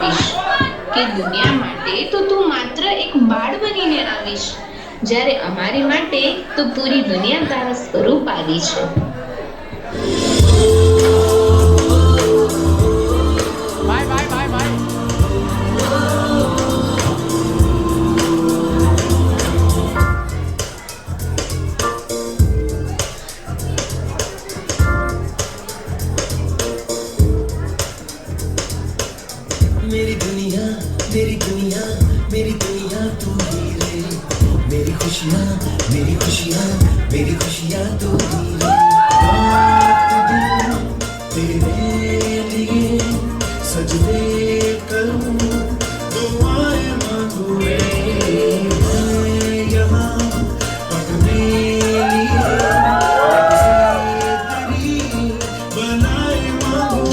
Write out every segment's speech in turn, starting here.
આપીશ કે દુનિયા માટે તો તું માત્ર એક બાળ બનીને આવીશ, જ્યારે અમારી માટે તો પૂરી દુનિયા તારા સ્વરૂપ આવી છે. मेरी दुनिया मेरी दुनिया मेरी दुनिया तू ही रे, मेरी खुशियाँ मेरी खुशियाँ मेरी खुशियाँ तू ही रे. रात दिन तेरे लिए सजदे करूँ, दुआएं मांगू मैं यहाँ अपने लिए, तेरी बनाए मांगू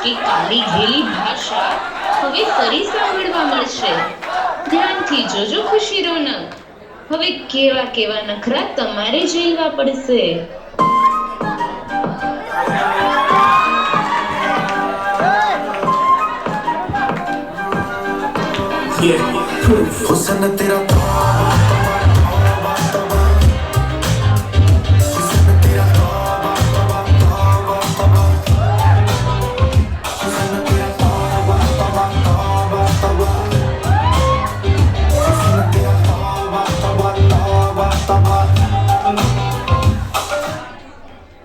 કે કાલી ઘેલી ભાષા હવે ફરી સાંભળવા મળશે. ધ્યાનથી જોજો ખુશી રોનક, હવે કેવા કેવા નખરા તમારે ઝીલવા પડશે. हुसन तेरा